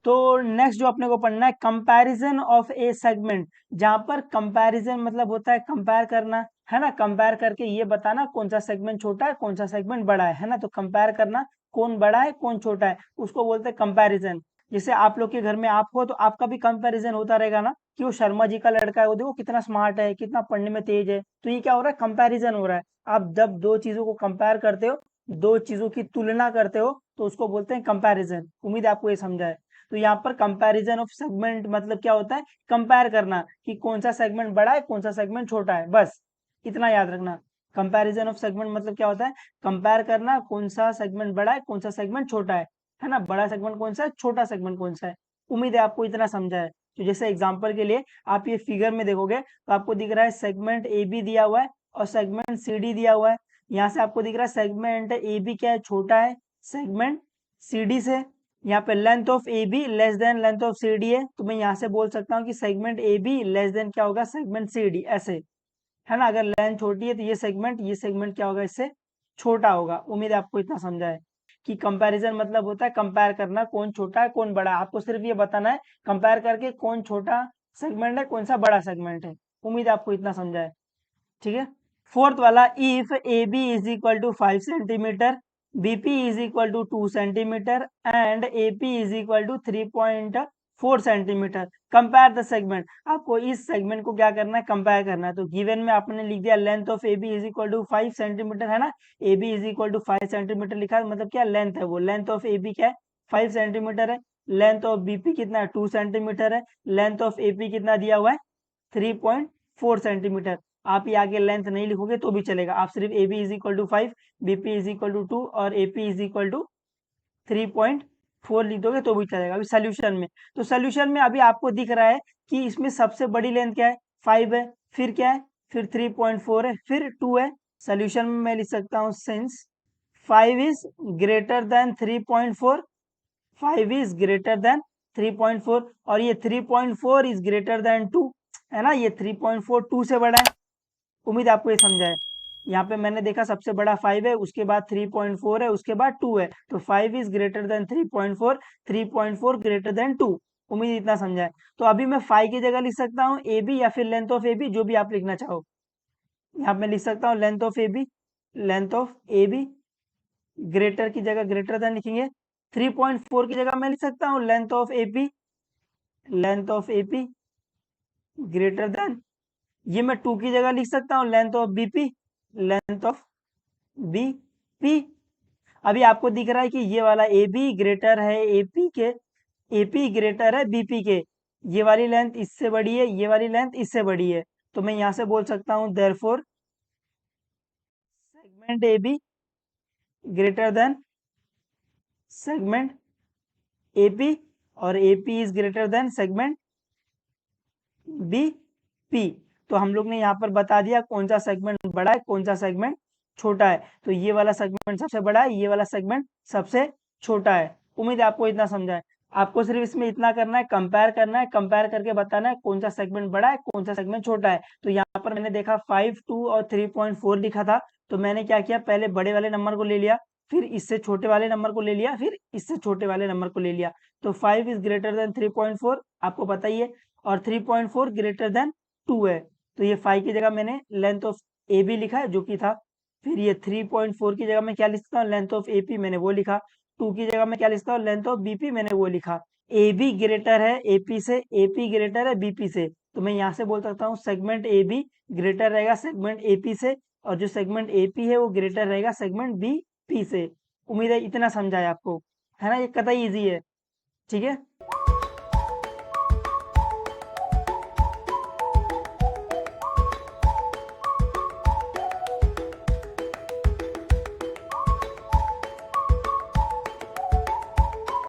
तो नेक्स्ट जो अपने को पढ़ना है कंपैरिजन ऑफ ए सेगमेंट, जहां पर कंपैरिजन मतलब होता है कंपेयर करना, है ना, कंपेयर करके ये बताना कौन सा सेगमेंट छोटा है कौन सा सेगमेंट बड़ा है ना, तो कंपेयर करना कौन बड़ा है कौन छोटा है उसको बोलते हैं कंपैरिजन। जैसे आप लोग के घर में आप हो तो आपका भी कंपैरिजन होता रहेगा ना कि वो शर्मा जी का लड़का है, वो देखो कितना स्मार्ट है कितना पढ़ने में तेज है, तो ये क्या हो रहा है कंपैरिजन हो रहा है। आप जब दो चीजों को कंपेयर करते हो, दो चीजों की तुलना करते हो, तो उसको बोलते हैं कंपैरिजन। उम्मीद है आपको ये समझा है। तो यहाँ पर कंपैरिजन ऑफ सेगमेंट मतलब क्या होता है, कंपेयर करना कि कौन सा सेगमेंट बड़ा है कौन सा सेगमेंट छोटा है, बस इतना याद रखना। कंपैरिजन ऑफ सेगमेंट मतलब क्या होता है, कंपेयर करना कौन सा सेगमेंट बड़ा है कौन सा सेगमेंट छोटा है ना, बड़ा सेगमेंट कौन सा है छोटा सेगमेंट कौन सा है। उम्मीद है आपको इतना समझा है। तो जैसे एग्जांपल के लिए आप ये फिगर में देखोगे तो आपको दिख रहा है सेगमेंट ए बी दिया हुआ है और सेगमेंट सी डी दिया हुआ है। यहाँ से आपको दिख रहा है सेगमेंट ए बी क्या है, छोटा है सेगमेंट सी डी से। यहाँ पे length of A B less than length of C D है, तो मैं यहाँ से बोल सकता हूँ कि segment A B less than क्या होगा सेगमेंट सी डी, ऐसे, है ना। अगर लेंथ छोटी है तो ये सेगमेंट क्या होगा इससे छोटा होगा। उम्मीद है आपको इतना समझा है कि कंपैरिजन मतलब होता है कंपेयर करना कौन छोटा है कौन बड़ा है, आपको सिर्फ ये बताना है कंपेयर करके कौन छोटा सेगमेंट है कौन सा बड़ा सेगमेंट है। उम्मीद है आपको इतना समझा है, ठीक है। फोर्थ वाला, if A B is equal to 5 centimetre, B P is equal to 2 centimetre and A P is equal to 3.4 centimetre, compare the segment. आपको इस सेगमेंट को क्या करना है कंपेयर करना है। तो गिवन में आपने लिख दिया length of A B is equal to 5 centimetre, है ना, A B is equal to 5 centimetre लिखा है, मतलब क्या लेंथ है, वो लेंथ ऑफ ए बी क्या है 5 सेंटीमीटर है। लेंथ ऑफ बी पी कितना है 2 सेंटीमीटर है। लेंथ ऑफ ए पी कितना दिया हुआ है 3.4 सेंटीमीटर। आप ये आगे लेंथ नहीं लिखोगे तो भी चलेगा, आप सिर्फ A B is equal to 5, B P is equal to 2 और A P is equal to 3.4 लिख दोगे तो भी चलेगा। अभी सोल्यूशन में, तो सोल्यूशन में अभी आपको दिख रहा है कि इसमें सबसे बड़ी लेंथ क्या है 5 है, फिर क्या है, फिर 3.4 है, फिर 2 है। सोल्यूशन में मैं लिख सकता हूँ since 5 is greater then 3.4, 5 is greater then 3.4 और ये 3.4 इज ग्रेटर देन 2, है ना, ये 3.4 2 से बड़ा है। उम्मीद आपको ये समझा है। यहाँ पे मैंने देखा सबसे बड़ा 5 है, उसके बाद 3.4 है, उसके बाद 2 है, तो 5 is greater then 3.4, 3.4 greater than 2। उम्मीद इतना समझा है। तो अभी मैं 5 की जगह लिख सकता हूँ ए बी या फिर लेंथ ऑफ ए बी, जो भी आप लिखना चाहो। यहाँ पे लिख सकता हूँ length of A B, length of A B greater की जगह ग्रेटर देन लिखेंगे। 3.4 की जगह मैं लिख सकता हूँ length of A P, length of A P greater than, ये मैं 2 की जगह लिख सकता हूँ length of B P, length of B P. अभी आपको दिख रहा है कि ये वाला ए बी ग्रेटर है एपी के, एपी ग्रेटर है बीपी के, ये वाली लेंथ इससे बड़ी है, ये वाली लेंथ इससे बड़ी है, तो मैं यहाँ से बोल सकता हूँ therefore segment A B greater than segment AP और AP is greater than segment B P. तो हम लोग ने यहाँ पर बता दिया कौन सा सेगमेंट बड़ा है कौन सा सेगमेंट छोटा है। तो ये वाला सेगमेंट सबसे बड़ा है, ये वाला सेगमेंट सबसे छोटा है। उम्मीद है आपको इतना समझा है। आपको सिर्फ इसमें इतना करना है कंपेयर करना है, कंपेयर करके बताना है कौन सा सेगमेंट बड़ा है कौन सा सेगमेंट छोटा है। तो यहाँ पर मैंने देखा 5 2 और 3.4 लिखा था, तो मैंने क्या किया पहले बड़े वाले नंबर को ले लिया, फिर इससे छोटे वाले नंबर को ले लिया, फिर इससे छोटे वाले नंबर को ले लिया। तो 5 इज ग्रेटर देन 3.4 आपको पता ही है, और 3.4 ग्रेटर देन 2 है। तो ये 5 की जगह मैंने लेंथ ऑफ ए बी लिखा है जो कि था, फिर ये 3.4 की जगह मैं क्या लिखता हूँ लेंथ ऑफ ए पी मैंने वो लिखा, 2 की जगह मैं क्या लिखता हूँ लेंथ ऑफ बी पी मैंने वो लिखा। ए बी ग्रेटर है ए पी से, ए पी ग्रेटर है बी पी से, तो मैं यहाँ से बोल सकता हूँ सेगमेंट ए बी ग्रेटर रहेगा सेगमेंट ए पी से, और जो सेगमेंट ए पी है वो ग्रेटर रहेगा सेगमेंट बी पी से। उम्मीद है इतना समझा है आपको, है ना, ये कतई ईजी है, ठीक है।